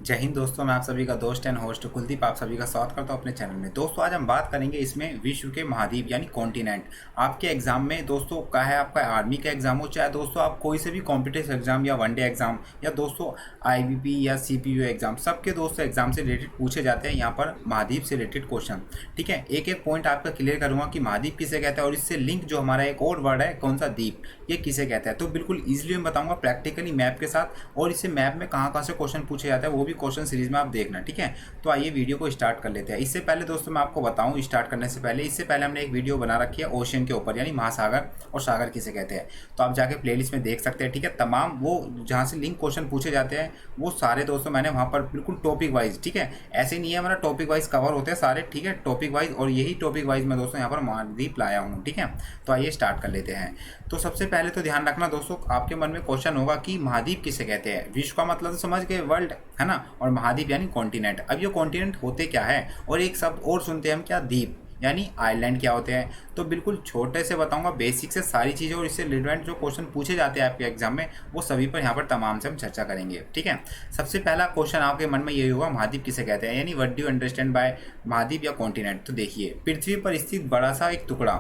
जय हिंद दोस्तों, मैं आप सभी का दोस्त एंड होस्ट कुलदीप आप सभी का स्वागत करता हूं अपने चैनल में। दोस्तों आज हम बात करेंगे इसमें विश्व के महाद्वीप यानी कॉन्टिनेंट। आपके एग्जाम में दोस्तों का है, आपका आर्मी का एग्जाम हो, चाहे दोस्तों आप कोई से भी कॉम्पिटिटिव एग्जाम या वनडे एग्जाम या दोस्तों आईबीपी या सीपीयू एग्जाम, सबके दोस्तों एग्जाम से रिलेटेड पूछे जाते हैं यहाँ पर महाद्वीप से रिलेटेड क्वेश्चन। ठीक है, एक एक पॉइंट आपका क्लियर करूँगा कि महाद्वीप किसे कहता है और इससे लिंक जो हमारा एक और वर्ड है कौन सा द्वीप, ये किसे कहता है। तो बिल्कुल ईजिली मैं बताऊँगा प्रैक्टिकली मैप के साथ, और इससे मैप में कहाँ कहाँ से क्वेश्चन पूछे जाते हैं वो भी क्वेश्चन सीरीज में आप देखना। ठीक है, तो आइए वीडियो को स्टार्ट कर लेते हैं। इससे पहले दोस्तों मैं आपको बताऊं, स्टार्ट करने से पहले इससे पहले हमने एक वीडियो बना रखी है ओशियन के ऊपर, यानी महासागर और सागर किसे कहते हैं, तो आप जाके प्लेलिस्ट में देख सकते हैं। ठीक है, तमाम वो जहाँ से लिंक क्वेश्चन पूछे जाते हैं वो सारे दोस्तों मैंने वहाँ पर बिल्कुल टॉपिक वाइज, ठीक है, ऐसे नहीं है हमारा टॉपिक वाइज कवर होते हैं सारे, ठीक है, टॉपिक वाइज, और यही टॉपिक वाइज मैं दोस्तों यहाँ पर महाद्वीप लाया हूँ। ठीक है, तो आइए स्टार्ट कर लेते हैं। तो सबसे पहले तो ध्यान रखना दोस्तों, आपके मन में क्वेश्चन होगा कि महाद्वीप किसे कहते हैं। विश्व का मतलब तो समझ गए, वर्ल्ड है ना, और महाद्वीप यानी कॉन्टिनेंट। अब ये कॉन्टिनेंट होते क्या है, और एक शब्द और सुनते हैं हम क्या, द्वीप यानी आइलैंड क्या होते हैं। तो बिल्कुल छोटे से बताऊंगा, बेसिक से सारी चीज़ें, और इससे रिलेवेंट जो क्वेश्चन पूछे जाते हैं आपके एग्जाम में वो सभी पर यहाँ पर तमाम से हम चर्चा करेंगे। ठीक है, सबसे पहला क्वेश्चन आपके मन में यही होगा, महाद्वीप किसे कहते हैं, यानी what do you understand by महाद्वीप या कॉन्टिनेंट। तो देखिए, पृथ्वी पर स्थित बड़ा सा एक टुकड़ा,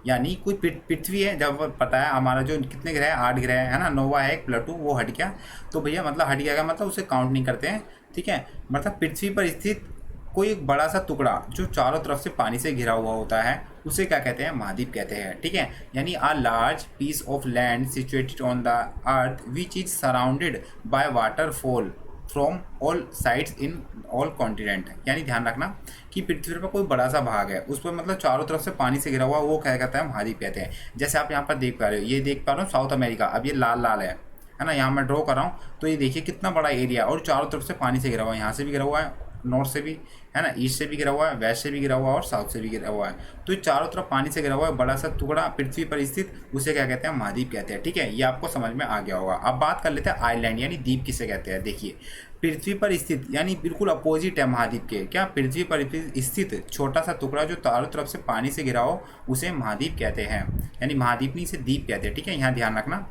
यानी कोई पृथ्वी है, जब पता है हमारा जो कितने ग्रह है, 8 ग्रह है ना, नोवा है, एक प्लूटो, वो हट गया, तो भैया मतलब हट गया का मतलब उसे काउंट नहीं करते हैं। ठीक है, मतलब पृथ्वी पर स्थित कोई एक बड़ा सा टुकड़ा जो चारों तरफ से पानी से घिरा हुआ होता है उसे क्या कहते हैं, महाद्वीप कहते हैं। ठीक है, यानी a large piece of land situated on the earth which is surrounded by waterfall from all sides in all continent. यानी ध्यान रखना कि पृथ्वी पर कोई बड़ा सा भाग है, उस पर मतलब चारों तरफ से पानी से घिरा हुआ, वो क्या कहता है, महाद्वीप कहते हैं। जैसे आप यहाँ पर देख पा रहे हो, ये देख पा रहे हो साउथ अमेरिका, अब ये लाल लाल है ना, यहाँ मैं ड्रॉ कर रहा हूँ, तो ये देखिए कितना बड़ा एरिया, और चारों तरफ से पानी से घिरा हुआ है, यहाँ से भी घिरा हुआ है, नॉर्थ से भी है ना, ईस्ट से भी गिरा हुआ है, वेस्ट से भी गिरा हुआ है, और साउथ से भी गिरा हुआ है। तो ये चारों तरफ पानी से गिरा हुआ है बड़ा सा टुकड़ा पृथ्वी पर स्थित, उसे क्या कहते हैं, महाद्वीप कहते हैं। ठीक है, ये आपको समझ में आ गया होगा। अब बात कर लेते हैं आइलैंड यानी द्वीप किसे कहते हैं। देखिए, पृथ्वी पर स्थित यानी बिल्कुल अपोजिट है महाद्वीप के, क्या, पृथ्वी पर स्थित छोटा सा टुकड़ा जो चारों तरफ से पानी से घिरा हो उसे महाद्वीप कहते हैं, यानी महाद्वीप नहीं, इसे द्वीप कहते हैं। ठीक है, यहाँ ध्यान रखना,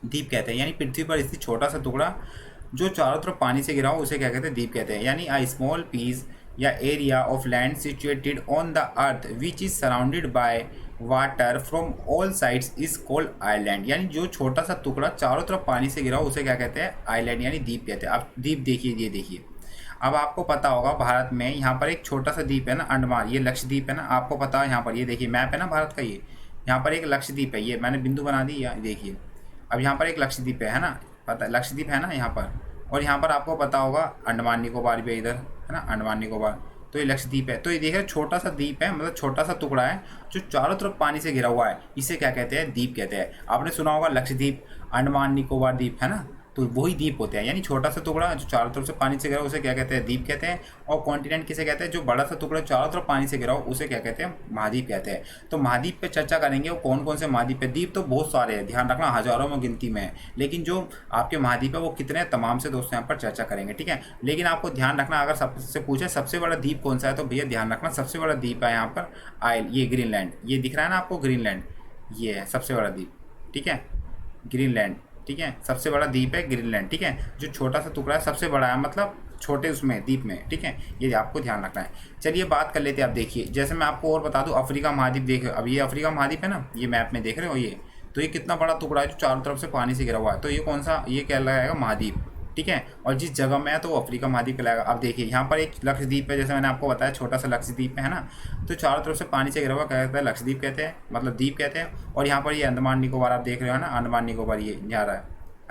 द्वीप कहते हैं, यानी पृथ्वी पर स्थित छोटा सा टुकड़ा जो चारों तरफ पानी से घिरा हो उसे क्या कहते हैं, द्वीप कहते हैं। यानी अ स्मॉल पीस या area of land situated on the earth which is surrounded by water from all sides is called island. यानी जो छोटा सा टुकड़ा चारों तरफ पानी से घिरा हो उसे क्या कहते हैं, आइलैंड यानी द्वीप कहते हैं। आप द्वीप देखिए, ये देखिए, अब आपको पता होगा भारत में यहाँ पर एक छोटा सा द्वीप है ना, अंडमान, ये लक्षद्वीप है ना, आपको पता है यहाँ पर, ये देखिए मैप है ना भारत का, ये यहाँ पर एक लक्षद्वीप है, ये मैंने बिंदु बना दी, या देखिए अब यहाँ पर एक लक्षद्वीप है ना, पता लक्षद्वीप है ना यहाँ पर, और यहाँ पर आपको पता होगा अंडमान निकोबार भी है इधर, है ना, अंडमान निकोबार, तो ये लक्षद्वीप है। तो ये देखिए छोटा सा द्वीप है, मतलब छोटा सा टुकड़ा है जो चारों तरफ पानी से घिरा हुआ है, इसे क्या कहते हैं, द्वीप कहते हैं। आपने सुना होगा लक्षद्वीप, अंडमान निकोबार द्वीप, है ना, तो वही द्वीप होते हैं, यानी छोटा सा टुकड़ा जो चारों तरफ से पानी से घिरा हो उसे क्या कहते हैं, द्वीप कहते हैं। और कॉन्टिनेंट किसे कहते हैं, जो बड़ा सा टुकड़ा चारों तरफ पानी से घिरा हो उसे क्या कहते हैं, महाद्वीप कहते हैं। तो महाद्वीप पे चर्चा करेंगे, वो कौन कौन से महाद्वीप है। द्वीप तो बहुत सारे हैं, ध्यान रखना, हजारों में गिनती में है, लेकिन जो आपके महाद्वीप है वो कितने हैं, तमाम से दोस्तों यहाँ पर चर्चा करेंगे। ठीक है, लेकिन आपको ध्यान रखना, अगर सबसे पूछे सबसे बड़ा द्वीप कौन सा है, तो भैया ध्यान रखना सबसे बड़ा द्वीप है यहाँ पर आइल, ये ग्रीनलैंड, ये दिख रहा है ना आपको, ग्रीनलैंड, ये है सबसे बड़ा द्वीप। ठीक है, ग्रीनलैंड, ठीक है, सबसे बड़ा द्वीप है ग्रीनलैंड। ठीक है, जो छोटा सा टुकड़ा है सबसे बड़ा है, मतलब छोटे उसमें द्वीप में। ठीक है, ये आपको ध्यान रखना है। चलिए बात कर लेते हैं। आप देखिए, जैसे मैं आपको और बता दूं, अफ्रीका महाद्वीप देखिए, अब ये अफ्रीका महाद्वीप है ना, ये मैप में देख रहे हो, ये तो ये कितना बड़ा टुकड़ा है जो चारों तरफ से पानी से घिरा हुआ है, तो ये कौन सा, ये क्या लगाएगा, महाद्वीप। ठीक है, और जिस जगह में है तो वो अफ्रीका महाद्वीप कहलाएगा। अब देखिए यहाँ पर एक लक्षद्वीप है, जैसे मैंने आपको बताया छोटा सा लक्षद्वीप है ना, तो चारों तरफ से पानी से घिरा हुआ क्या कहता है, लक्षद्वीप कहते हैं, मतलब द्वीप कहते हैं। और यहाँ पर ये अंडमान निकोबार आप देख रहे हो ना, अंडमान निकोबार ये जा रहा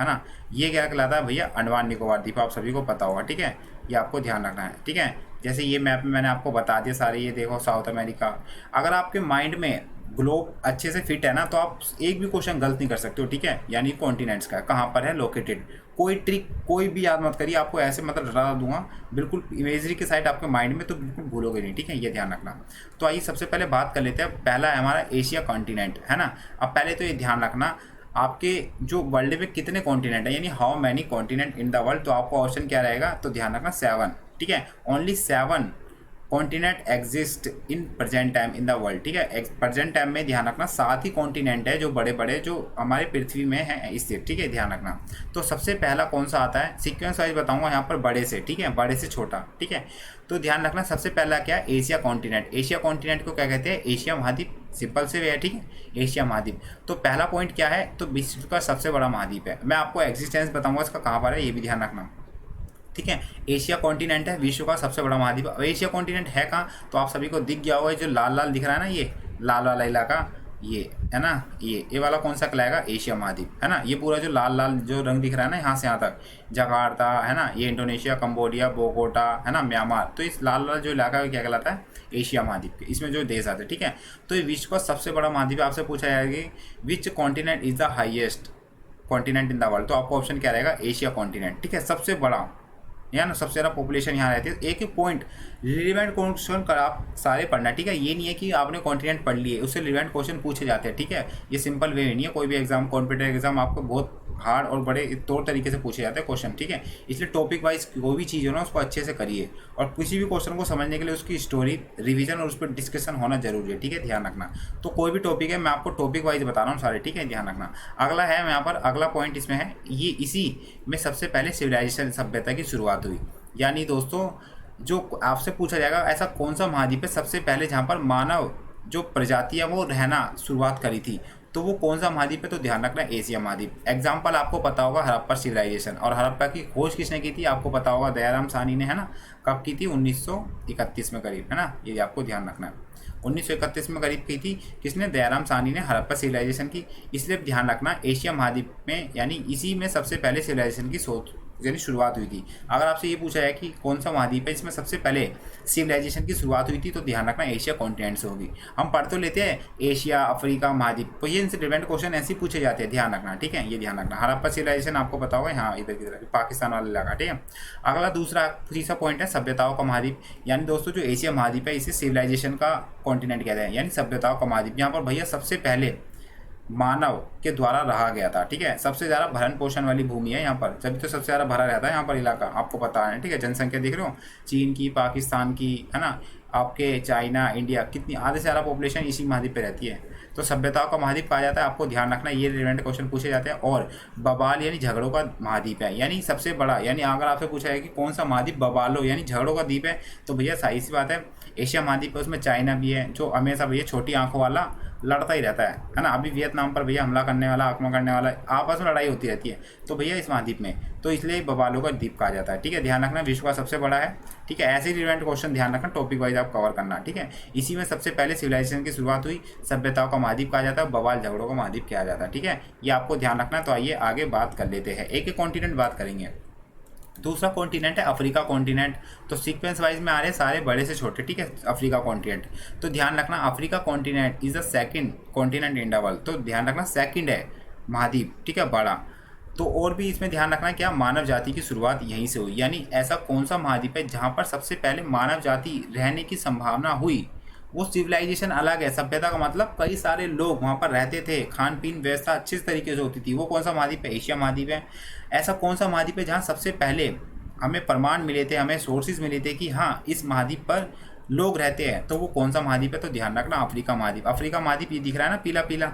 है ना, ये क्या कहलाता है भैया, अंडमान निकोबार द्वीप, आप सभी को पता होगा। ठीक है, ये आपको ध्यान रखना है। ठीक है, जैसे ये मैप में मैंने आपको बता दिया सारे, ये देखो साउथ अमेरिका। अगर आपके माइंड में ग्लोब अच्छे से फिट है ना, तो आप एक भी क्वेश्चन गलत नहीं कर सकते हो। ठीक है, यानी कॉन्टिनेंट्स का कहाँ पर है लोकेटेड, कोई ट्रिक कोई भी याद मत करिए, आपको ऐसे मतलब डरा दूंगा बिल्कुल इमेजरी के साइड आपके माइंड में, तो बिल्कुल भूलोगे नहीं। ठीक है, ये ध्यान रखना। तो आइए सबसे पहले बात कर लेते हैं, पहला है हमारा एशिया कॉन्टिनेंट, है ना। अब पहले तो ये ध्यान रखना, आपके जो वर्ल्ड में कितने कॉन्टिनेंट है, यानी how many continent in the world, तो आपका ऑप्शन क्या रहेगा, तो ध्यान रखना 7। ठीक है, only 7 continent exist in present time in the world, ठीक है। प्रेजेंट टाइम में ध्यान रखना 7 ही कॉन्टिनेंट है जो बड़े बड़े जो हमारे पृथ्वी में है स्थित, ठीक है, ध्यान रखना। तो सबसे पहला कौन सा आता है, सीक्वेंस वाइज बताऊंगा यहाँ पर बड़े से, ठीक है, बड़े से छोटा, ठीक है। तो ध्यान रखना सबसे पहला क्या है, एशिया कॉन्टिनेंट। एशिया कॉन्टिनेंट को क्या कहते हैं, एशिया महाद्वीप, सिंपल से वे है, ठीक है, एशिया महाद्वीप। तो पहला पॉइंट क्या है, तो विश्व का सबसे बड़ा महाद्वीप है। मैं आपको एग्जिस्टेंस बताऊंगा इसका कहाँ पर है, ये भी ध्यान रखना, ठीक है। एशिया कॉन्टिनेंट है विश्व का सबसे बड़ा महाद्वीप। अब एशिया कॉन्टिनेंट है कहाँ, तो आप सभी को दिख गया होगा, जो लाल लाल दिख रहा है ना, ये लाल वाला इलाका, ये है ना, ये वाला कौन सा कहलाएगा, एशिया महाद्वीप, है ना। ये पूरा जो लाल लाल जो रंग दिख रहा है ना, यहाँ से यहाँ तक, जकार्ता है ना, ये इंडोनेशिया, कंबोडिया, बोगोटा है ना, म्यांमार, तो इस लाल लाल जो इलाका है क्या कहलाता है, एशिया महाद्वीप। इसमें जो देश आते हैं, ठीक है। तो ये विश्व का सबसे बड़ा महाद्वीप। आपसे पूछा जाएगा which continent is the highest continent in the world, तो आपका ऑप्शन क्या रहेगा, एशिया कॉन्टिनेंट, ठीक है, सबसे बड़ा, या ना सबसे ज़्यादा पॉपुलेशन यहाँ रहती है। एक एक पॉइंट रिलेवेंट क्वेश्चन कर आप सारे पढ़ना, ठीक है। ये नहीं है कि आपने कॉन्टिनेंट पढ़ लिए उससे रिलेवेंट क्वेश्चन पूछे जाते हैं, ठीक है। ये सिंपल वे नहीं है, कोई भी एग्जाम, कॉम्पिटेटिव एग्जाम आपको बहुत हार्ड और बड़े तौर तरीके से पूछे जाते हैं क्वेश्चन, ठीक है। इसलिए टॉपिक वाइज कोई भी चीज़ हो ना उसको अच्छे से करिए, और किसी भी क्वेश्चन को समझने के लिए उसकी स्टोरी, रिवीजन और उस पर डिस्कशन होना जरूरी है, ठीक है, ध्यान रखना। तो कोई भी टॉपिक है, मैं आपको टॉपिक वाइज बता रहा हूँ सारे, ठीक है, ध्यान रखना। अगला है यहाँ पर, अगला पॉइंट इसमें है, ये इसी में सबसे पहले सिविलाइजेशन, सभ्यता की शुरुआत हुई। यानी दोस्तों जो आपसे पूछा जाएगा ऐसा कौन सा महाद्वीप है सबसे पहले जहाँ पर मानव जो प्रजातियाँ वो रहना शुरुआत करी थी, तो वो कौन सा महाद्वीप है, तो ध्यान रखना एशिया महाद्वीप। एग्जाम्पल आपको पता होगा हड़प्पा सिविलाइजेशन, और हड़प्पा की खोज किसने की थी, आपको पता होगा दयाराम साहनी ने, है ना। कब की थी, 1931 में करीब, है ना, ये आपको ध्यान रखना है। 1931 में करीब की थी, किसने, दयाराम साहनी ने हड़प्पा सिविलाइजेशन की। इसलिए ध्यान रखना एशिया महाद्वीप में, यानी इसी में सबसे पहले सिविलाइजेशन की सोच यानी शुरुआत हुई थी। अगर आपसे ये पूछा है कि कौन सा महाद्वीप है इसमें सबसे पहले सिविलाइजेशन की शुरुआत हुई थी, तो ध्यान रखना एशिया कॉन्टिनेंट से होगी। हम पढ़ तो लेते हैं एशिया, अफ्रीका, महाद्वीप, तो ये इनसे रिलेवेंट क्वेश्चन ऐसे ही पूछे जाते हैं, ध्यान रखना, ठीक है, ये ध्यान रखना। हड़प्पा सिविलाइजेशन आपको पता होगा, हाँ, इधर की तरफ पाकिस्तान वाला इलाका, ठीक है। अगला तीसरा पॉइंट है सभ्यताओं का महाद्वीप। यानी दोस्तों जो एशिया महाद्वीप है इसे सिविलाइजेशन का कॉन्टिनेंट कहते हैं, यानी सभ्यताओं का महाद्वीप। यहाँ पर भैया सबसे पहले मानव के द्वारा रहा गया था, ठीक है। सबसे ज़्यादा भरण पोषण वाली भूमि है यहाँ पर, जब तो सबसे ज़्यादा भरा रहता है यहाँ पर इलाका, आपको पता है, ठीक है। जनसंख्या देख रहे हो, चीन की, पाकिस्तान की, है ना, आपके चाइना, इंडिया, कितनी आधे से ज़्यादा पॉपुलेशन इसी महाद्वीप पे रहती है। तो सभ्यताओं का महाद्वीप कहा जाता है, आपको ध्यान रखना, ये रिलेवेंट क्वेश्चन पूछे जाते हैं। और बवाल यानी झगड़ों का महाद्वीप है, यानी सबसे बड़ा, यानी अगर आपसे पूछा है कि कौन सा महाद्वीप बवालों यानी झगड़ों का द्वीप है, तो भैया सही सी बात है एशिया महाद्वीप है। उसमें चाइना भी है जो हमेशा भैया छोटी आंखों वाला लड़ता ही रहता है ना। अभी वियतनाम पर भैया हमला करने वाला, आक्रमण करने वाला, आपस में लड़ाई होती रहती है, तो भैया इस महाद्वीप में, तो इसलिए बवालों का द्वीप कहा जाता है, ठीक है, ध्यान रखना। विश्व का सबसे बड़ा है, ठीक है। ऐसे ही रिलेवेंट क्वेश्चन ध्यान रखना, टॉपिक वाइज आप कवर करना, ठीक है। इसी में सबसे पहले सिविलाइजेशन की शुरुआत हुई, सभ्यताओं का महाद्वीप कहा जाता है, बवाल झगड़ों का महाद्वीप कहा जाता है, ठीक है, ये आपको ध्यान रखना। तो आइए आगे बात कर लेते हैं, एक एक कॉन्टिनेंट बात करेंगे। दूसरा कॉन्टिनेंट है अफ्रीका कॉन्टिनेंट। तो सीक्वेंस वाइज में आ रहे हैं सारे बड़े से छोटे, ठीक है। अफ्रीका कॉन्टिनेंट, तो ध्यान रखना Africa continent is the second continent in the world, तो ध्यान रखना सेकंड है महाद्वीप, ठीक है, बड़ा। तो और भी इसमें ध्यान रखना क्या, मानव जाति की शुरुआत यहीं से हुई। यानी ऐसा कौन सा महाद्वीप है जहाँ पर सबसे पहले मानव जाति रहने की संभावना हुई, वो सिविलाइजेशन अलग है। सभ्यता का मतलब कई सारे लोग वहाँ पर रहते थे, खान पीन व्यवस्था अच्छे तरीके से होती थी, वो कौन सा महाद्वीप है, एशिया महाद्वीप है। ऐसा कौन सा महाद्वीप है जहाँ सबसे पहले हमें प्रमाण मिले थे, हमें सोर्सेज मिले थे कि हाँ इस महाद्वीप पर लोग रहते हैं, तो वो कौन सा महाद्वीप है, तो ध्यान रखना अफ्रीका महाद्वीप। अफ्रीका महाद्वीप ये दिख रहा है ना, पीला पीला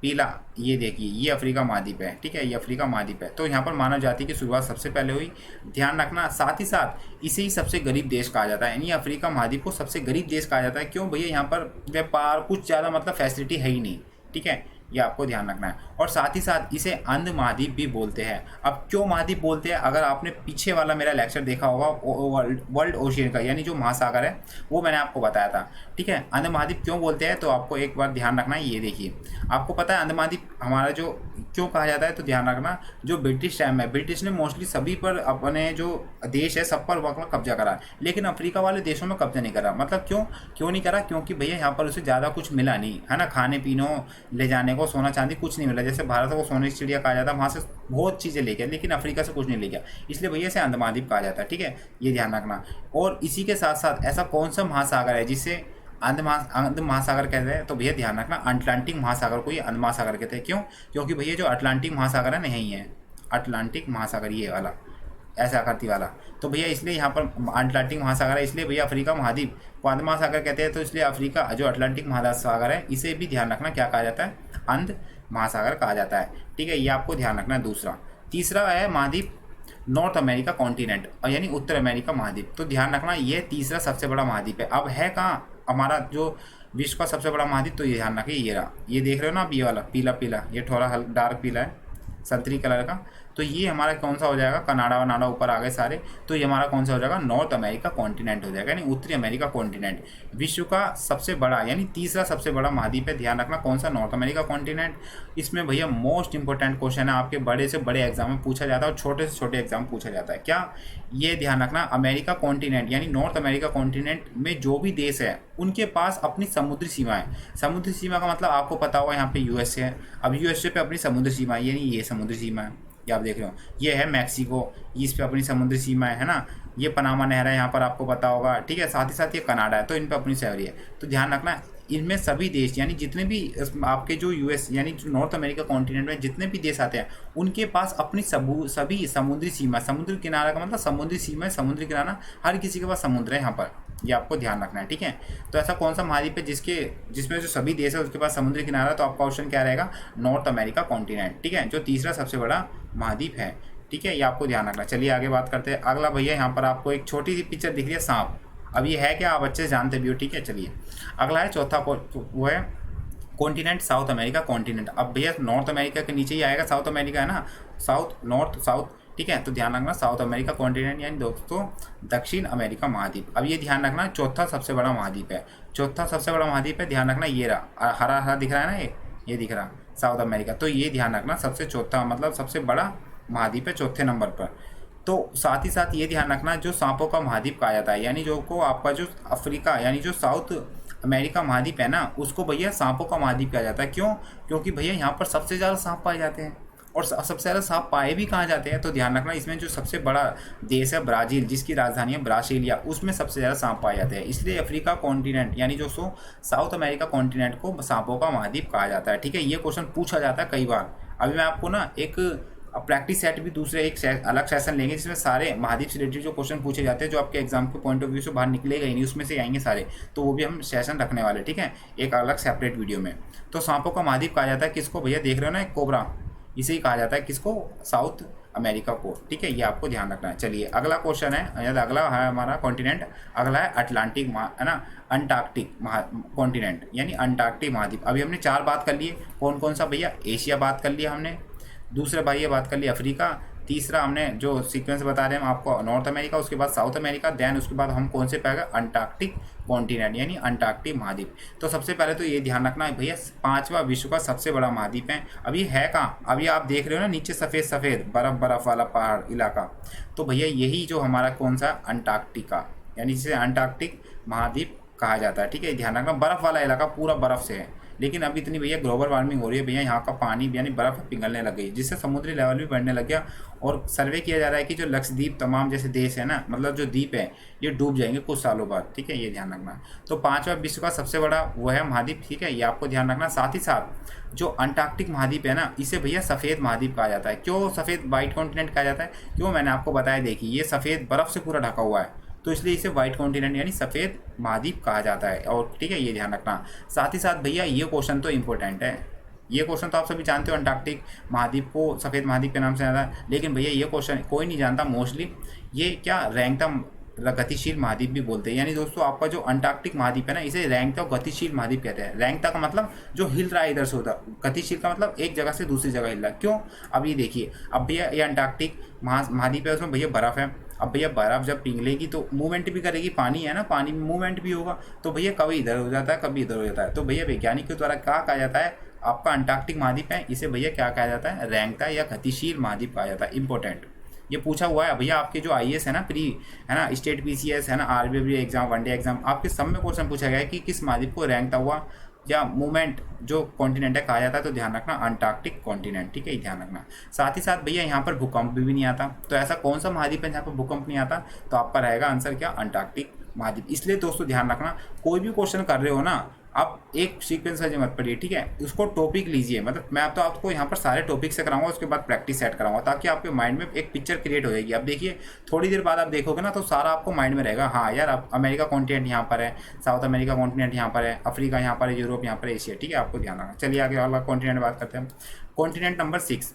पीला, ये देखिए ये अफ्रीका महाद्वीप है, ठीक है, ये अफ्रीका महाद्वीप है। तो यहाँ पर मानव जाति की शुरुआत सबसे पहले हुई, ध्यान रखना। साथ ही साथ इसे ही सबसे गरीब देश कहा जाता है, यानी अफ्रीका महाद्वीप को सबसे गरीब देश कहा जाता है। क्यों भैया, यहाँ पर व्यापार कुछ ज़्यादा मतलब फैसिलिटी है ही नहीं, ठीक है, ये आपको ध्यान रखना है। और साथ ही साथ इसे अंध महाद्वीप भी बोलते हैं। अब क्यों महाद्वीप बोलते हैं, अगर आपने पीछे वाला मेरा लेक्चर देखा होगा वर्ल्ड ओशियन का, यानी जो महासागर है वो मैंने आपको बताया था, ठीक है। अंध महाद्वीप क्यों बोलते हैं, तो आपको एक बार ध्यान रखना है, ये देखिए आपको पता है अंध महाद्वीप हमारा जो क्यों कहा जाता है, तो ध्यान रखना जो ब्रिटिश टाइम है, ब्रिटिश ने मोस्टली सभी पर अपने जो देश है सब पर वक्त कब्जा करा, लेकिन अफ्रीका वाले देशों में कब्जा नहीं करा। मतलब क्यों नहीं करा, क्योंकि भैया यहाँ पर उसे ज़्यादा कुछ मिला नहीं, है ना, खाने पीने ले जाने को, सोना चांदी कुछ नहीं मिला। जैसे भारत को सोने की चिड़िया कहा जाता है, वहाँ से बहुत चीज़ें ले गया, लेकिन अफ्रीका से कुछ नहीं ले गया, इसलिए भैया इसे अंध महाद्वीप कहा जाता है, ठीक है, ये ध्यान रखना। और इसी के साथ साथ ऐसा कौन सा महासागर है जिसे अंध महासागर कहते हैं, तो भैया ध्यान रखना अटलांटिक महासागर को ये अंध महासागर कहते हैं। क्यों, क्योंकि भैया जो अटलांटिक महासागर है ना, यही है अटलांटिक महासागर, ये वाला ऐसा आकृति वाला। तो भैया इसलिए यहाँ पर अटलांटिक महासागर है, इसलिए भैया अफ्रीका महाद्वीप को अंध महासागर कहते हैं। तो इसलिए अफ्रीका जो अटलांटिक महासागर है इसे भी ध्यान रखना क्या कहा जाता है, अंध महासागर कहा जाता है। ठीक है, ये आपको ध्यान रखना है। दूसरा, तीसरा है महाद्वीप नॉर्थ अमेरिका कॉन्टिनेंट, और यानी उत्तर अमेरिका महाद्वीप। तो ध्यान रखना ये तीसरा सबसे बड़ा महाद्वीप है। अब है कहाँ हमारा जो विश्व का सबसे बड़ा महाद्वीप, तो ये ध्यान रखिए ये रहा, ये देख रहे हो ना आप, ये वाला पीला पीला, ये थोड़ा हल्का डार्क पीला है, संतरी कलर का। तो ये हमारा कौन सा हो जाएगा, कनाडा वनाडा ऊपर आ गए सारे, तो ये हमारा कौन सा हो जाएगा, नॉर्थ अमेरिका कॉन्टिनेंट हो जाएगा, यानी उत्तरी अमेरिका कॉन्टिनेंट। विश्व का सबसे बड़ा यानी तीसरा सबसे बड़ा महाद्वीप है। ध्यान रखना कौन सा, नॉर्थ अमेरिका कॉन्टिनेंट। इसमें भैया मोस्ट इंपॉर्टेंट क्वेश्चन है, आपके बड़े से बड़े एग्जाम में पूछा जाता है और छोटे से छोटे एग्जाम में पूछा जाता है। क्या, ये ध्यान रखना अमेरिका कॉन्टिनेंट यानी नॉर्थ अमेरिका कॉन्टिनेंट में जो भी देश है उनके पास अपनी समुद्री सीमा है। समुद्री सीमा का मतलब आपको पता होगा, यहाँ पे यूएसए है। अब यूएसए पे अपनी समुद्री सीमा है, यानी ये समुद्री सीमा है, ये आप देख रहे हो। ये है मैक्सिको, इस पे अपनी समुद्री सीमा है ना। ये पनामा नहर है, यहाँ पर आपको पता होगा। ठीक है, साथ ही साथ ये कनाडा है, तो इन पे अपनी शहरी है। तो ध्यान रखना इनमें सभी देश यानी जितने भी आपके जो यूएस यानी जो नॉर्थ अमेरिका कॉन्टिनेंट में जितने भी देश आते हैं उनके पास अपनी सभी समुद्री सीमा, समुद्री किनारा का मतलब समुद्री सीमा है, समुद्री किनारा, हर किसी के पास समुद्र है यहाँ पर, ये आपको ध्यान रखना है। ठीक है, तो ऐसा कौन सा महाद्वीप है जिसमें जो सभी देश है उसके पास समुद्री किनारा, तो आपका ऑप्शन क्या रहेगा, नॉर्थ अमेरिका कॉन्टिनेंट। ठीक है, जो तीसरा सबसे बड़ा महाद्वीप है। ठीक है, ये आपको ध्यान रखना। चलिए आगे बात करते हैं। अगला भैया यहाँ पर आपको एक छोटी सी पिक्चर दिख रही है, सांप। अब ये है क्या, आप अच्छे से जानते भी हो। ठीक है, चलिए अगला है चौथा, वो है कॉन्टिनेंट साउथ अमेरिका कॉन्टिनेंट। अब भैया नॉर्थ अमेरिका के नीचे ही आएगा साउथ अमेरिका, है ना, साउथ नॉर्थ साउथ। ठीक है, तो ध्यान रखना साउथ अमेरिका कॉन्टिनेंट यानी दोस्तों दक्षिण अमेरिका महाद्वीप। अब ये ध्यान रखना चौथा सबसे बड़ा महाद्वीप है, चौथा सबसे बड़ा महाद्वीप है। ध्यान रखना ये रहा, हरा हरा दिख रहा है ना, ये दिख रहा साउथ अमेरिका। तो ये ध्यान रखना सबसे चौथा मतलब सबसे बड़ा महाद्वीप है, चौथे नंबर पर। तो साथ ही साथ ये ध्यान रखना जो सांपों का महाद्वीप कहा जाता है, यानी जो को आपका जो अफ्रीका यानी जो साउथ अमेरिका महाद्वीप है ना, उसको भैया सांपों का महाद्वीप कहा जाता है। क्यों, क्योंकि भैया यहाँ पर सबसे ज़्यादा सांप पाए जाते हैं, और सबसे ज़्यादा सांप पाए भी कहाँ जाते हैं। तो ध्यान रखना इसमें जो सबसे बड़ा देश है ब्राज़ील, जिसकी राजधानी है ब्रासीलिया, उसमें सबसे ज़्यादा सांप पाए जाते हैं। इसलिए अफ्रीका कॉन्टिनेंट यानी जो साउथ अमेरिका कॉन्टिनेंट को सांपों का महाद्वीप कहा जाता है। ठीक है, ये क्वेश्चन पूछा जाता है कई बार। अभी मैं आपको ना एक प्रैक्टिस सेट भी दूसरे एक अलग सेशन लेंगे जिसमें सारे महाद्वीप से रिलेटेड जो क्वेश्चन पूछे जाते हैं जो आपके एग्जाम के पॉइंट ऑफ व्यू से बाहर निकलेगा ही नहीं, उसमें से आएंगे सारे, तो वो भी हम सेशन रखने वाले। ठीक है, एक अलग सेपरेट वीडियो में। तो सांपों का महाद्वीप कहा जाता है किसको भैया, देख रहे हो ना एक कोबरा, इसे ही कहा जाता है किसको, साउथ अमेरिका को। ठीक है, ये आपको ध्यान रखना है। चलिए अगला क्वेश्चन है, अगला है हमारा कॉन्टिनेंट, अगला है अटलांटिक है ना, अंटार्कटिक कॉन्टिनेंट यानी अंटार्कटिक महाद्वीप। अभी हमने 4 बात कर लिए, कौन कौन सा भैया, एशिया बात कर लिया हमने, दूसरा भाई ये बात कर ली अफ्रीका, तीसरा हमने जो सीक्वेंस बता रहे हैं हम आपको नॉर्थ अमेरिका, उसके बाद साउथ अमेरिका, देन उसके बाद हम कौन से पाएगा, अंटार्कटिक कॉन्टिनेंट यानी अंटार्कटिक महाद्वीप। तो सबसे पहले तो ये ध्यान रखना है भैया 5वां विश्व का सबसे बड़ा महाद्वीप है। अभी है कहाँ, अभी आप देख रहे हो ना नीचे सफ़ेद सफ़ेद बर्फ़ वाला पहाड़ इलाका, तो भैया यही जो हमारा कौन सा अंटार्कटिका यानी जिसे अंटार्कटिक महाद्वीप कहा जाता है। ठीक है, ध्यान रखना बर्फ़ वाला इलाका पूरा बर्फ़ से है, लेकिन अभी इतनी भैया ग्लोबल वार्मिंग हो रही है भैया, यहाँ का पानी यानी बर्फ़ पिघलने लग गई, जिससे समुद्री लेवल भी बढ़ने लग गया। और सर्वे किया जा रहा है कि जो लक्षद्वीप तमाम जैसे देश है ना, मतलब जो द्वीप है ये डूब जाएंगे कुछ सालों बाद। ठीक है, ये ध्यान रखना। तो 5वां विश्व का सबसे बड़ा वो है महाद्वीप। ठीक है, ये आपको ध्यान रखना। साथ ही साथ जो अंटार्कटिक महाद्वीप है ना, इसे भैया सफ़ेद महाद्वीप कहा जाता है। क्यों सफ़ेद वाइट कॉन्टिनेंट कहा जाता है, क्यों, मैंने आपको बताया, देखिए ये सफ़ेद बर्फ़ से पूरा ढका हुआ है, तो इसलिए इसे वाइट कॉन्टिनेंट यानी सफ़ेद महाद्वीप कहा जाता है। और ठीक है, ये ध्यान रखना। साथ ही साथ भैया ये क्वेश्चन तो इंपॉर्टेंट है, ये क्वेश्चन तो आप सभी जानते हो, अंटार्कटिक महाद्वीप को सफ़ेद महाद्वीप के नाम से जाता है, लेकिन भैया ये क्वेश्चन कोई नहीं जानता मोस्टली, ये क्या रैंकता गतिशील महाद्वीप भी बोलते हैं। यानी दोस्तों आपका जो अंटार्कटिक महाद्वीप है ना, इसे रैंकता गतिशील महाद्वीप कहते हैं। रैंकता का मतलब जो हिल रहा है इधर से उधर, गतिशील का मतलब एक जगह से दूसरी जगह हिल रहा है। क्यों, अब ये देखिए, अब भैया ये अंटार्कटिक महाद्वीप है, उसमें भैया बर्फ़ है। अब भैया बर्फ़ जब पिघलेगी तो मूवमेंट भी करेगी, पानी है ना, पानी में मूवमेंट भी होगा, तो भैया कभी इधर हो जाता है कभी इधर हो जाता है। तो भैया वैज्ञानिक के द्वारा क्या कहा जाता है, आपका अंटार्कटिक महाद्वीप है, इसे भैया क्या कहा जाता है, रैंकता या गतिशील महाद्वीप कहा जाता है। इंपॉर्टेंट, ये पूछा हुआ है भैया आपके जो आईएएस है ना, प्री है ना, स्टेट पीसीएस है ना, आरबीआई एग्जाम, वनडे एग्जाम, आपके सब में क्वेश्चन पूछा गया है कि किस महाद्वीप को रैंकता हुआ या मूवमेंट जो कॉन्टिनेंट है कहा जाता है। तो ध्यान रखना अंटार्कटिक कॉन्टिनेंट। ठीक है, ये ध्यान रखना। साथ ही साथ भैया यहाँ पर भूकंप भी नहीं आता, तो ऐसा कौन सा महाद्वीप है जहाँ पर भूकंप नहीं आता, तो आपका रहेगा आंसर क्या, अंटार्कटिक महाद्वीप। इसलिए दोस्तों ध्यान रखना, कोई भी क्वेश्चन कर रहे हो ना, आप एक सीक्वेंस से मत पढ़िए, ठीक है, उसको टॉपिक लीजिए। मतलब मैं तो आपको यहाँ पर सारे टॉपिक से कराऊंगा, उसके बाद प्रैक्टिस सेट कराऊंगा, ताकि आपके माइंड में एक पिक्चर क्रिएट हो जाएगी। अब देखिए थोड़ी देर बाद आप देखोगे ना, तो सारा आपको माइंड में रहेगा, हाँ यार अब अमेरिका कॉन्टिनेंट यहाँ पर है, साउथ अमेरिका कॉन्टिनेंट यहाँ पर है, अफ्रीका यहाँ पर है, यूरोप यहाँ पर है, एशिया, ठीक है, आपको ध्यान रखना। चलिए आगे वाला कॉन्टिनेंट बात करते हैं। कॉन्टिनेंट नंबर 6,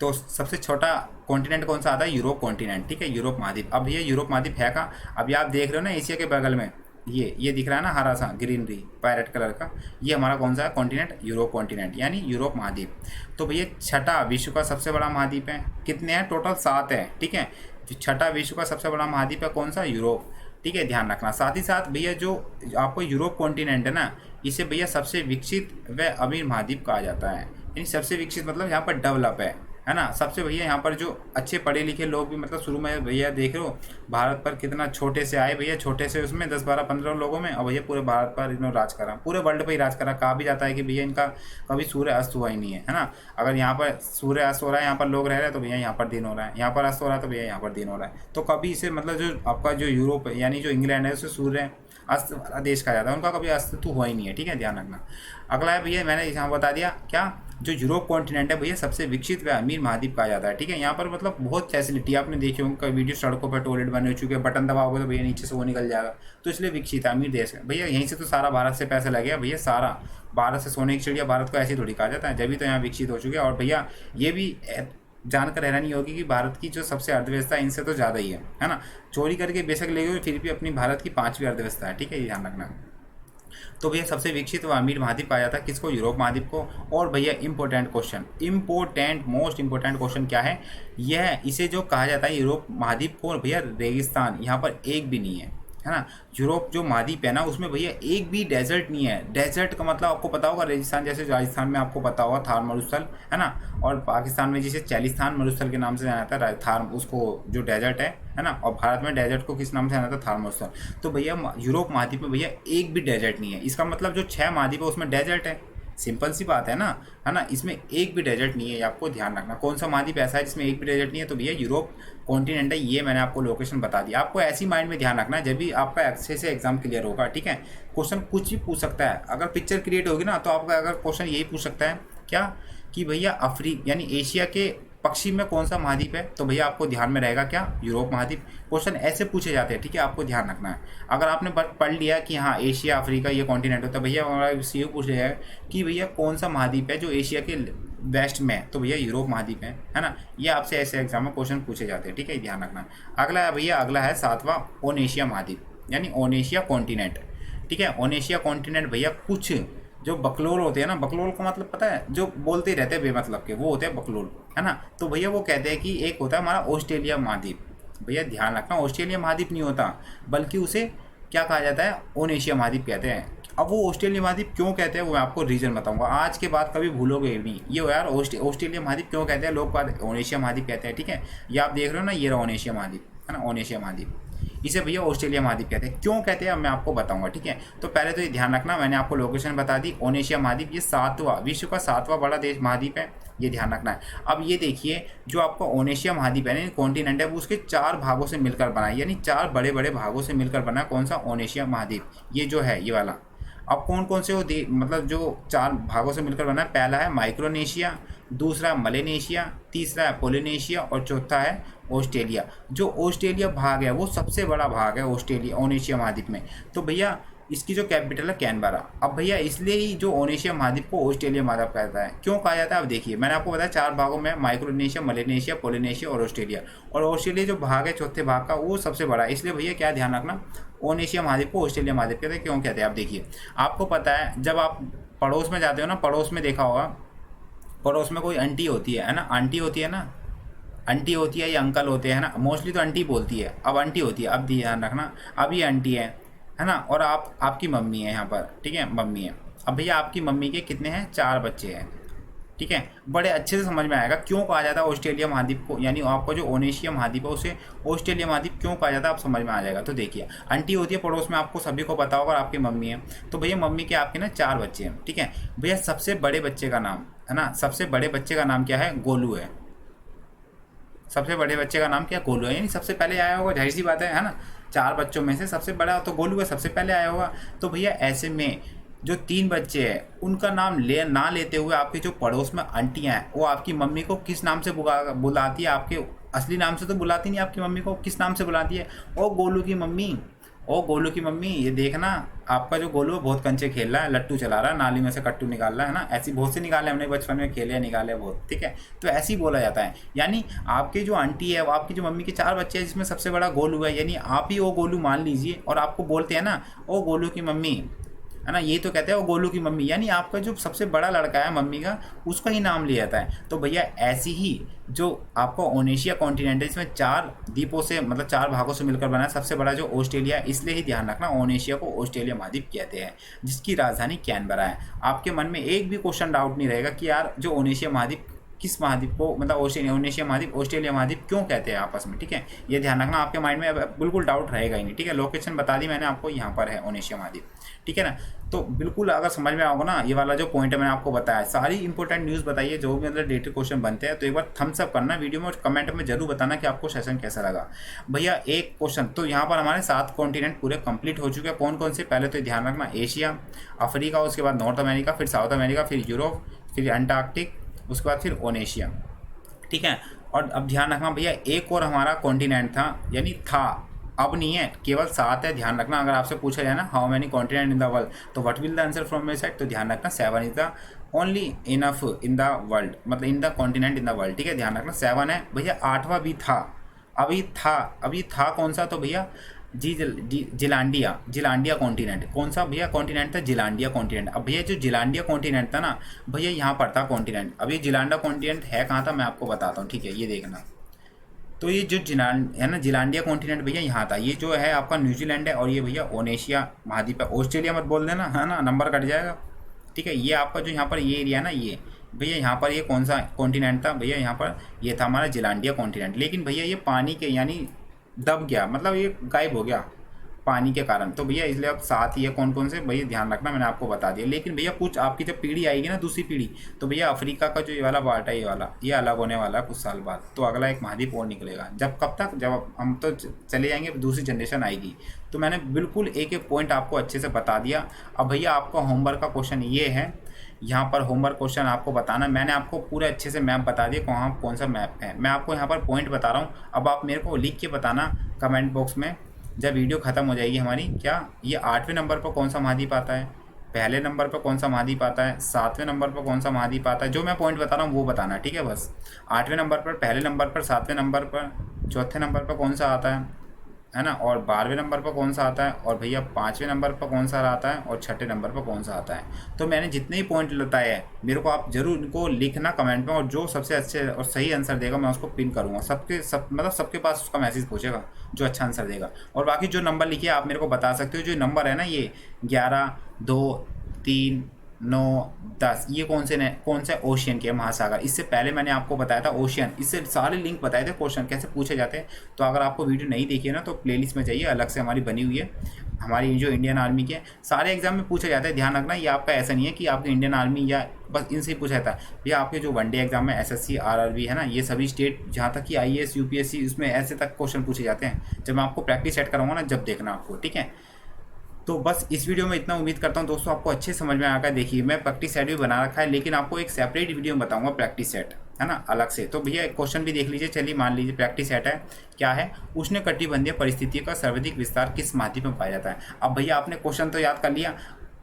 तो सबसे छोटा कॉन्टिनेंट कौन सा आता है? यूरोप कॉन्टिनेंट, ठीक है, यूरोप महाद्वीप। अब ये यूरोप महाद्वीप है कहाँ? अभी आप देख रहे हो ना एशिया के बगल में, ये दिख रहा है ना हरा सा ग्रीनरी पैरेट कलर का, ये हमारा कौन सा है कॉन्टिनेंट? यूरोप कॉन्टिनेंट यानी यूरोप महाद्वीप। तो भैया छठा विश्व का सबसे बड़ा महाद्वीप है, कितने हैं टोटल? 7 है, ठीक है। छठा विश्व का सबसे बड़ा महाद्वीप है कौन सा? यूरोप, ठीक है, ध्यान रखना। साथ ही साथ भैया जो आपको यूरोप कॉन्टिनेंट है ना, इसे भैया सबसे विकसित व अमीर महाद्वीप कहा जाता है। यानी सबसे विकसित मतलब यहाँ पर डेवलप है ना, सबसे भैया यहाँ पर जो अच्छे पढ़े लिखे लोग भी, मतलब शुरू में भैया देख रहे हो भारत पर कितना छोटे से आए भैया, छोटे से उसमें 10 12 15 लोगों में, और भैया पूरे भारत पर इन्होंने राज करा, पूरे वर्ल्ड पर ही राज करा। कहा भी जाता है कि भैया इनका कभी सूर्य अस्त हुआ ही नहीं है ना। अगर यहाँ पर सूर्य अस्त हो रहा है, यहाँ पर लोग रह रहे हैं, तो भैया यहाँ पर दिन हो रहा है, यहाँ पर अस्त हो रहा है, तो भैया यहाँ पर दिन हो रहा है। तो कभी इसे मतलब जो आपका जो यूरोप यानी जो इंग्लैंड है, उसे सूर्य अस्त वाला देश कहा जाता है, उनका कभी अस्तित्व हुआ ही नहीं है, ठीक है, ध्यान रखना। अगला है भैया, मैंने यहाँ बता दिया क्या, जो यूरोप कॉन्टिनेंट है भैया सबसे विकसित व अमीर महाद्वीप कहा जाता है, ठीक है। यहाँ पर मतलब बहुत फैसिलिटी आपने देखी होंगी, कई वीडियो सड़कों पर टॉयलेट बने हो चुके हैं, बटन दबाओगे तो भैया नीचे से वो निकल जाएगा, तो इसलिए विकसित है, अमीर देश है भैया। यहीं से तो सारा भारत से पैसा लगेगा भैया, सारा भारत से सोने की चिड़िया, भारत को ऐसे थोड़ी कहा जाता है, जब भी तो यहाँ विकसित हो चुके हैं। और भैया ये भी जानकर हैरानी होगी कि भारत की जो सबसे अर्थव्यवस्था इनसे तो ज़्यादा ही है ना, चोरी करके बेशक ले गए, फिर भी अपनी भारत की 5वीं अर्थव्यवस्था है, ठीक है, ये ध्यान रखना। तो भैया सबसे विकसित व अमीर महाद्वीप पाया जाता है किसको? यूरोप महाद्वीप को। और भैया important question, most important question क्या है? यह इसे जो कहा जाता है यूरोप महाद्वीप को भैया रेगिस्तान यहाँ पर एक भी नहीं है ना। यूरोप जो महाद्वीप है ना, उसमें भैया एक भी डेजर्ट नहीं है। डेजर्ट का मतलब आपको पता होगा, रेगिस्तान जैसे राजस्थान में आपको पता होगा थार मरुस्थल है ना, और पाकिस्तान में जिसे चालिस्तान मरुस्थल के नाम से जाना जाता है, थार उसको जो डेजर्ट है ना, और भारत में डेजर्ट को किस नाम से जाना जाता है? थार मरुस्थल। तो भैया यूरोप महाद्वीप में भैया एक भी डेजर्ट नहीं है, इसका मतलब जो 6 महाद्वीप है उसमें डेजर्ट है, सिंपल सी बात है ना, इसमें एक भी डेजर्ट नहीं है, आपको ध्यान रखना। कौन सा महाद्वीप ऐसा है जिसमें एक भी डेजर्ट नहीं है? तो भैया यूरोप कॉन्टिनेंट है, ये मैंने आपको लोकेशन बता दिया। आपको ऐसी माइंड में ध्यान रखना है, जब भी आपका अच्छे से एग्जाम क्लियर होगा, ठीक है। क्वेश्चन कुछ भी पूछ सकता है, अगर पिक्चर क्रिएट होगी ना, तो आपका अगर क्वेश्चन यही पूछ सकता है क्या कि भैया यानी एशिया के पश्चिम में कौन सा महाद्वीप है? तो भैया आपको ध्यान में रहेगा क्या? यूरोप महाद्वीप। क्वेश्चन ऐसे पूछे जाते हैं, ठीक है, आपको ध्यान रखना है। अगर आपने पढ़ लिया कि हाँ एशिया अफ्रीका ये कॉन्टिनेंट होता है, भैया हमारा सी पूछ लिया है कि भैया कौन सा महाद्वीप है जो एशिया के वेस्ट में है? तो भैया यूरोप महाद्वीप है ना। ये आपसे ऐसे एग्जाम में क्वेश्चन पूछे जाते हैं, ठीक है, ध्यान रखना। अगला है भैया, अगला है 7वां ओनेशिया महाद्वीप यानी ओनेशिया कॉन्टिनेंट, ठीक है। ओनेशिया कॉन्टिनेंट भैया कुछ जो बकलोल होते हैं ना, बकलोल का मतलब पता है? जो बोलते रहते हैं बेमतलब के, वो होते हैं बकलोल, है ना। तो भैया वो कहते हैं कि एक होता है हमारा ऑस्ट्रेलिया महाद्वीप। भैया ध्यान रखना, ऑस्ट्रेलिया महाद्वीप नहीं होता, बल्कि उसे क्या कहा जाता है? ओनेशिया महाद्वीप कहते हैं। अब वो ऑस्ट्रेलिया महाद्वीप क्यों कहते हैं वो मैं आपको रीजन बताऊंगा, आज के बाद कभी भूलोगे नहीं ये यार। ऑस्ट्रेलिया महाद्वीप क्यों कहते हैं लोग, ओनेशिया महाद्वीप कहते हैं, ठीक है। ये आप देख रहे हो ना, ये रहा ओनेशिया महाद्वीप, है ना, ओनेशिया महाद्वीप, इसे भैया ऑस्ट्रेलिया महाद्वीप कहते हैं। क्यों कहते हैं अब मैं आपको बताऊंगा, ठीक है। तो पहले तो ये ध्यान रखना, मैंने आपको लोकेशन बता दी, ओनेशिया महाद्वीप ये 7वां विश्व का 7वां बड़ा देश महाद्वीप है, ये ध्यान रखना है। अब ये देखिए, जो आपका ओनेशिया महाद्वीप है ना, कॉन्टिनेंट है, वो उसके 4 भागों से मिलकर बना है, यानी 4 बड़े बड़े भागों से मिलकर बना है। कौन सा? ओनेशिया महाद्वीप, ये जो है ये वाला। अब कौन कौन से वो मतलब जो 4 भागों से मिलकर बना है? पहला है माइक्रोनेशिया, दूसरा मलेनेशिया, तीसरा है पोलिनेशिया और चौथा है ऑस्ट्रेलिया। जो ऑस्ट्रेलिया भाग है वो सबसे बड़ा भाग है ऑस्ट्रेलिया ओनेशिया महाद्वीप में। तो भैया इसकी जो कैपिटल है कैनबरा। अब भैया इसलिए ही जो ओनेशिया महाद्वीप को ऑस्ट्रेलिया महाद्वीप कहता है। क्यों कहा जाता है? अब देखिए, मैंने आपको बताया 4 भागों में, माइक्रोनेशिया, मलेनेशिया, पोलिनेशिया और ऑस्ट्रेलिया। और ऑस्ट्रेलिया जो भाग है चौथे भाग का, वो सबसे बड़ा है, इसलिए भैया क्या ध्यान रखना, ओनेशिया महाद्वीप को ऑस्ट्रेलिया महाद्वीप कहते हैं। क्यों कहते हैं? आप देखिए, आपको पता है जब आप पड़ोस में जाते हो ना, पड़ोस में देखा होगा, पड़ोस में कोई आंटी होती है ना, आंटी होती है ना, आंटी होती है या अंकल होते हैं ना, मोस्टली तो आंटी बोलती है, अब आंटी होती है। अब ध्यान रखना, अब ये आंटी है ना, और आपकी मम्मी है यहाँ पर, ठीक है, मम्मी है। अब भैया आपकी मम्मी के कितने हैं? 4 बच्चे हैं, ठीक है। बड़े अच्छे से समझ में आएगा क्यों कहा जाता है ऑस्ट्रेलिया महाद्वीप को, यानी आपका जो ओनेशिया महाद्वीप है उसे ऑस्ट्रेलिया महाद्वीप क्यों कहा जाता है, आप समझ में आ जाएगा। तो देखिए, आंटी होती है पड़ोस में, आपको सभी को पता होगा, और आपकी मम्मी है। तो भैया मम्मी के आपके ना 4 बच्चे हैं, ठीक है। भैया सबसे बड़े बच्चे का नाम है ना, सबसे बड़े बच्चे का नाम क्या है? गोलू है। सबसे बड़े बच्चे का नाम क्या? गोलू है, यानी सबसे पहले आया होगा, जाहिर सी बात है ना। 4 बच्चों में से सबसे बड़ा तो गोलू है, सबसे पहले आया होगा। तो भैया ऐसे में जो 3 बच्चे हैं उनका नाम ना लेते हुए आपके जो पड़ोस में आंटियां हैं वो आपकी मम्मी को किस नाम से बुलाती है? आपके असली नाम से तो बुलाती नहीं, आपकी मम्मी को किस नाम से बुलाती है? ओ गोलू की मम्मी, ओ गोलू की मम्मी, ये देखना आपका जो गोलू है बहुत कंचे खेल रहा है, लट्टू चला रहा है, नाली में से कट्टू निकाल रहा है ना। ऐसी बहुत से निकाले हमने बचपन में, खेले निकाले बहुत, ठीक है। तो ऐसे ही बोला जाता है। यानी आपकी जो आंटी है, वो आपकी जो मम्मी के 4 बच्चे हैं जिसमें सबसे बड़ा गोलू है, यानी आप ही वो गोलू मान लीजिए। और आपको बोलते हैं ना ओ गोलू की मम्मी, है ना, ये तो कहते हैं वो गोलू की मम्मी, यानी आपका जो सबसे बड़ा लड़का है मम्मी का, उसका ही नाम लिया जाता है। तो भैया ऐसी ही जो आपका ओनेशिया कॉन्टिनेंट है, इसमें 4 द्वीपों से मतलब 4 भागों से मिलकर बना है। सबसे बड़ा जो ऑस्ट्रेलिया, इसलिए ही ध्यान रखना ओनेशिया को ऑस्ट्रेलिया महाद्वीप कहते हैं, जिसकी राजधानी कैनबरा है। आपके मन में एक भी क्वेश्चन डाउट नहीं रहेगा कि यार जो ओनेशिया महाद्वीप किस महाद्वीप को मतलब ओनेशिया महाद्वीप ऑस्ट्रेलिया महाद्वीप क्यों कहते हैं आपस में, ठीक है। ये ध्यान रखना, आपके माइंड में बिल्कुल डाउट रहेगा ही नहीं, ठीक है। लोकेशन बता दी मैंने आपको, यहाँ पर है ओनेशिया महाद्वीप, ठीक है ना। तो बिल्कुल अगर समझ में आओगे ना, ये वाला जो पॉइंट है मैंने आपको बताया, सारी इंपॉर्टेंट न्यूज़ बताइए जो भी मतलब रिलेटेड क्वेश्चन बनते हैं। तो एक बार थम्स अप करना वीडियो में और कमेंट में जरूर बताना कि आपको सेशन कैसा लगा। भैया एक क्वेश्चन, तो यहाँ पर हमारे 7 कॉन्टिनेंट पूरे कंप्लीट हो चुके हैं। कौन कौन से? पहले तो ध्यान रखना, एशिया, अफ्रीका, उसके बाद नॉर्थ अमेरिका, फिर साउथ अमेरिका, फिर यूरोप, फिर अंटार्कटिक, उसके बाद फिर ओनेशिया, ठीक है। और अब ध्यान रखना भैया, एक और हमारा कॉन्टिनेंट था, यानी था, अब नहीं है, केवल 7 है। ध्यान रखना, अगर आपसे पूछा जाए ना how many continent in the world, तो what will the answer from my side, तो ध्यान रखना 7 is the only enough in the world, मतलब in the continent in the world, ठीक है। ध्यान रखना 7 है भैया। 8वां भी था, अभी था कौन सा? तो भैया जिलांडिया कॉन्टिनेंट। कौन सा भैया कॉन्टिनेंट था? जिलांडिया कॉन्टिनेंट। अब भैया जो जिलांडिया कॉन्टिनेंट था ना भैया, यहाँ पर था कॉन्टिनेंट। अब ये जिलांडा कॉन्टिनेंट है कहाँ था, मैं आपको बताता हूँ, ठीक है। ये देखना, तो ये जो है ना जिलांडिया कॉन्टिनेंट भैया यहाँ था। ये जो है आपका न्यूजीलैंड है, और ये भैया ओनेशिया महाद्वीप है। ऑस्ट्रेलिया मत बोल देना, है ना, नंबर कट जाएगा, ठीक है। ये आपका जो यहाँ पर ये एरिया ना, ये भैया यहाँ पर ये कौन सा कॉन्टिनेंट था भैया? यहाँ पर ये था हमारा जिलांडिया कॉन्टिनेंट। लेकिन भैया ये पानी के यानी दब गया, मतलब ये गायब हो गया पानी के कारण। तो भैया इसलिए अब 7 ही है। कौन कौन से भैया ध्यान रखना, मैंने आपको बता दिया। लेकिन भैया कुछ आपकी जब पीढ़ी आएगी ना, दूसरी पीढ़ी, तो भैया अफ्रीका का जो ये वाला पार्ट है, ये वाला, ये अलग होने वाला है कुछ साल बाद। तो अगला एक महाद्वीप और निकलेगा। जब कब तक? जब हम तो चले जाएंगे, दूसरी जनरेशन आएगी। तो मैंने बिल्कुल एक एक पॉइंट आपको अच्छे से बता दिया। अब भैया आपका होमवर्क का क्वेश्चन ये है, यहाँ पर होमवर्क क्वेश्चन आपको बताना। मैंने आपको पूरे अच्छे से मैप बता दिया, कहाँ कौन सा मैप है। मैं आपको यहाँ पर पॉइंट बता रहा हूँ, अब आप मेरे को लिख के बताना कमेंट बॉक्स में जब वीडियो खत्म हो जाएगी हमारी। क्या ये 8वें नंबर पर कौन सा महाद्वीप आता है, पहले नंबर पर कौन सा महाद्वीप आता है, 7वें नंबर पर कौन सा महाद्वीप आता है? जो मैं पॉइंट बता रहा हूँ वो बताना, ठीक है। बस 8वें नंबर पर, पहले नंबर पर, 7वें नंबर पर, चौथे नंबर पर कौन सा आता है ना, और 12वें नंबर पर कौन सा आता है, और भैया 5वें नंबर पर कौन सा आता है, और 6ठे नंबर पर कौन सा आता है। तो मैंने जितने ही पॉइंट बताए हैं, मेरे को आप जरूर इनको लिखना कमेंट में, और जो सबसे अच्छे और सही आंसर देगा मैं उसको पिन करूँगा। मतलब सबके पास उसका मैसेज पहुँचेगा जो अच्छा आंसर देगा। और बाकी जो नंबर लिखिए आप मेरे को बता सकते हो। जो नंबर है ना, ये 11, 2, 3, 9, 10, ये कौन से ओशियन के महासागर? इससे पहले मैंने आपको बताया था ओशियन, इससे सारे लिंक बताए थे क्वेश्चन कैसे पूछे जाते हैं। तो अगर आपको वीडियो नहीं देखी है ना, तो प्लेलिस्ट में जाइए, अलग से हमारी बनी हुई है। हमारी जो इंडियन आर्मी के सारे एग्जाम में पूछे जाते हैं। ध्यान रखना, ये आपका ऐसा नहीं है कि आपके इंडियन आर्मी या बस इनसे ही पूछा जाता है। भैया आपके जो वनडे एग्जाम में SSC RRB है ना, ये सभी स्टेट जहाँ तक कि IAS UPSC, उसमें ऐसे तक क्वेश्चन पूछे जाते हैं। जब मैं आपको प्रैक्टिस सेट कराऊंगा ना, जब देखना आपको, ठीक है। तो बस इस वीडियो में इतना उम्मीद करता हूँ दोस्तों आपको अच्छे समझ में आकर। देखिए मैं प्रैक्टिस सेट भी बना रखा है, लेकिन आपको एक सेपरेट वीडियो में बताऊंगा प्रैक्टिस सेट, है ना, अलग से। तो भैया एक क्वेश्चन भी देख लीजिए। चलिए मान लीजिए प्रैक्टिस सेट है, क्या है? उष्णकटिबंधीय परिस्थितियों का सर्वाधिक विस्तार किस महाद्वीप में पाया जाता है? अब भैया आपने क्वेश्चन तो याद कर लिया,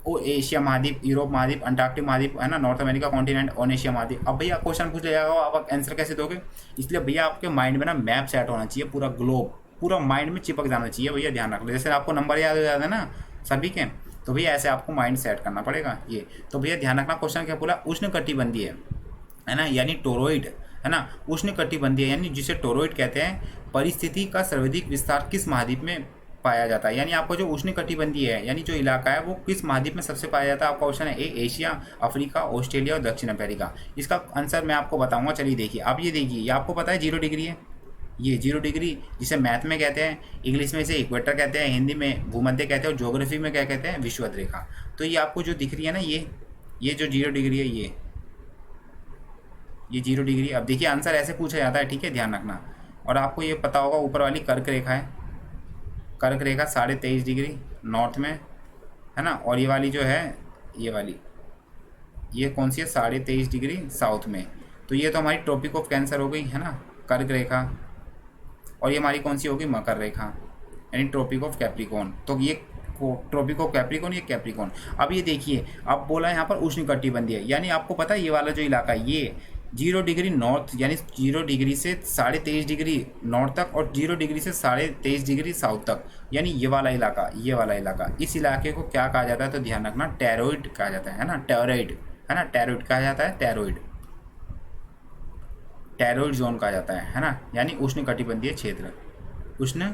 वो एशिया महाद्वीप, यूरोप महाद्वीप, अंटार्कटिक महाद्वीप, है ना, नॉर्थ अमेरिका कॉन्टिनेंट, ओनेशिया महाद्वीप। अब भैया क्वेश्चन पूछ लिया जाएगा, आप आंसर कैसे दोगे? इसलिए भैया आपके माइंड में ना मैप सेट होना चाहिए, पूरा ग्लोब पूरा माइंड में चिपक जाना चाहिए। भैया ध्यान रख लो, जैसे आपको नंबर याद हो जाता है ना सभी के, तो भैया ऐसे आपको माइंड सेट करना पड़ेगा ये। तो भैया ध्यान रखना, क्वेश्चन क्या बोला? उष्णकटिबंधीय, है ना, यानी टोरॉइड, है ना, उष्णकटिबंधीय यानी जिसे टोरॉइड कहते हैं, परिस्थिति का सर्वाधिक विस्तार किस महाद्वीप में पाया जाता है? यानी आपको जो उष्णकटिबंधीय है, यानी जो इलाका है, वो किस महाद्वीप में सबसे पाया जाता है? आपका ऑप्शन है ए एशिया, अफ्रीका, ऑस्ट्रेलिया और दक्षिण अमेरिका। इसका आंसर मैं आपको बताऊंगा। चलिए देखिए, आप ये देखिए, ये आपको पता है 0 डिग्री है, ये 0 डिग्री जिसे मैथ में कहते हैं, इंग्लिश में इसे इक्वेटर कहते हैं, हिंदी में भूमध्य कहते हैं, और ज्योग्राफी में क्या कहते हैं? विषुवत रेखा। तो ये आपको जो दिख रही है ना, ये जो 0 डिग्री है, ये 0 डिग्री। अब देखिए आंसर ऐसे पूछा जाता है, ठीक है, ध्यान रखना। और आपको ये पता होगा ऊपर वाली कर्क रेखा है, कर्क रेखा 23.5 डिग्री नॉर्थ में, है ना। और ये वाली जो है, ये वाली, ये कौन सी है, 23.5 डिग्री साउथ में। तो ये तो हमारी ट्रॉपिक ऑफ कैंसर हो गई, है ना, कर्क रेखा। और ये हमारी कौन सी होगी, मकर रेखा, यानी ट्रॉपिक ऑफ कैप्रिकॉन। तो ये ट्रॉपिक ऑफ कैप्रिकॉन, ये कैप्रिकॉन। अब ये देखिए, अब बोला यहाँ पर उष्णकटिबंधीय, यानी आपको पता है ये वाला जो इलाका है, ये 0 डिग्री नॉर्थ, यानी 0 डिग्री से 23.5 डिग्री नॉर्थ तक, और 0 डिग्री से 23.5 डिग्री साउथ तक, यानी ये वाला इलाका, ये वाला इलाका, इस इलाके को क्या कहा जाता है, तो ध्यान रखना, टेरोइड कहा जाता है ना, टेरोइड, है ना, टेरोइड कहा जाता है, टेरोइड, टेरोइड जोन कहा जाता है ना, यानी उष्णकटिबंधीय क्षेत्र, उष्ण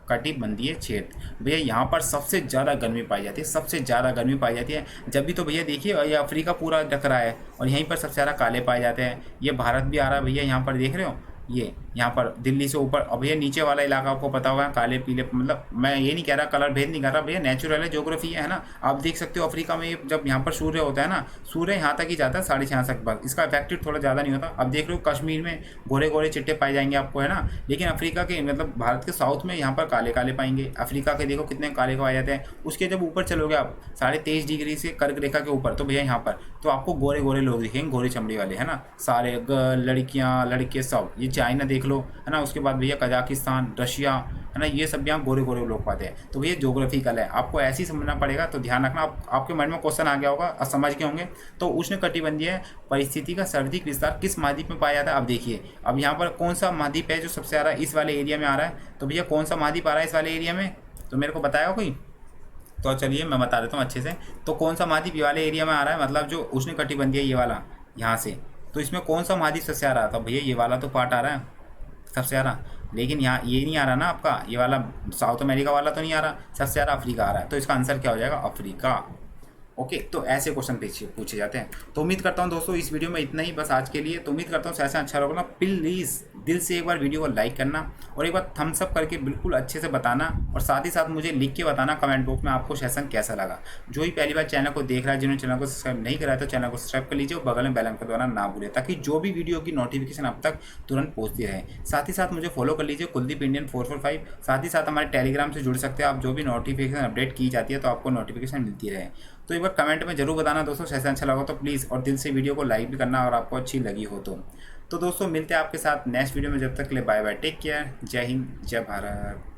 कटिबंधीय क्षेत्र। भैया यहाँ पर सबसे ज़्यादा गर्मी पाई जाती है, सबसे ज़्यादा गर्मी पाई जाती है। जब भी तो भैया देखिए, ये अफ्रीका पूरा ढक रहा है और यहीं पर सबसे ज़्यादा काले पाए जाते हैं। ये भारत भी आ रहा है भैया, यहाँ पर देख रहे हो, ये यहाँ पर दिल्ली से ऊपर। अब भैया नीचे वाला इलाका आपको पता होगा, काले पीले, मतलब मैं ये नहीं कह रहा, कलर भेद नहीं कर रहा भैया, नेचुरल है, ज्योग्राफी है ना। आप देख सकते हो अफ्रीका में जब यहाँ पर सूर्य होता है ना, सूर्य यहाँ तक ही जाता है 6:30 तक, बस इसका इफेक्टिव थोड़ा ज़्यादा नहीं होता। अब देख रहे हो कश्मीर में गोरे गोरे चिट्टे पाए जाएंगे आपको, है ना, लेकिन अफ्रीका के, मतलब भारत के साउथ में यहाँ पर काले काले पाएंगे। अफ्रीका के देखो कितने काले पाए जाते हैं। उसके जब ऊपर चलोगे आप 23.5 डिग्री से कर्क रेखा के ऊपर, तो भैया यहाँ पर तो आपको गोरे गोरे लोग दिखेंगे, गोरे चमड़ी वाले, है ना, सारे लड़कियाँ लड़के सब। ये चाइना देख लो, है ना, उसके बाद भैया कजाकिस्तान, रशिया, है ना, ये सब यहाँ गोरे गोरे लोग पाते हैं। तो भैया ज्योग्राफिकल है, आपको ऐसे ही समझना पड़ेगा। तो ध्यान रखना, आपके मन में क्वेश्चन आ गया होगा, अब समझ गए होंगे। तो उष्णकटिबंधीय परिस्थिति का सर्वाधिक विस्तार किस महाद्वीप में पाया जाता है। अब देखिए, अब यहाँ पर कौन सा महाद्वीप है जो सबसे ज़्यादा इस वाले एरिया में आ रहा है, तो भैया कौन सा महाद्वीप आ रहा है इस वाले एरिया में, तो मेरे को बताया कोई, तो चलिए मैं बता देता हूँ अच्छे से। तो कौन सा महाद्वीप ये वाले एरिया में आ रहा है, मतलब जो उष्णकटिबंधीय ये वाला यहाँ से, तो इसमें कौन सा महाद्वीप सबसे आ रहा था, भैया ये वाला तो पार्ट आ रहा है सबसे ज़्यादा। लेकिन यहाँ ये नहीं आ रहा ना आपका, ये वाला साउथ अमेरिका वाला तो नहीं आ रहा, सबसे ज़्यादा अफ्रीका आ रहा है। तो इसका आंसर क्या हो जाएगा, अफ्रीका। ओके, तो ऐसे क्वेश्चन पूछे जाते हैं। तो उम्मीद करता हूँ दोस्तों इस वीडियो में इतना ही बस आज के लिए। तो उम्मीद करता हूँ ऐसा अच्छा लगा ना, प्लीज़ दिल से एक बार वीडियो को लाइक करना और एक बार थम्स अप करके बिल्कुल अच्छे से बताना, और साथ ही साथ मुझे लिख के बताना कमेंट बॉक्स में आपको सेशन कैसा लगा। जो ही पहली बार चैनल को देख रहा है, जिन्होंने चैनल को सब्सक्राइब नहीं करा है तो चैनल को सब्सक्राइब कर लीजिए और बगल में बेल आइकन दबाना ना भूलें, ताकि जो भी वीडियो की नोटिफिकेशन अब तक तुरंत पहुँचती रहे। साथ ही साथ मुझे फॉलो कर लीजिए, कुलदीप इंडियन 445। साथ ही साथ हमारे टेलीग्राम से जुड़ सकते हैं आप, जो भी नोटिफिकेशन अपडेट की जाती है तो आपको नोटिफिकेशन मिलती रहे। तो एक बार कमेंट में जरूर बताना दोस्तों सेशन अच्छा लगा तो प्लीज़, और दिल से वीडियो को लाइक भी करना और आपको अच्छी लगी हो तो दोस्तों मिलते हैं आपके साथ नेक्स्ट वीडियो में। जब तक के लिए बाय बाय, टेक केयर, जय हिंद, जय भारत।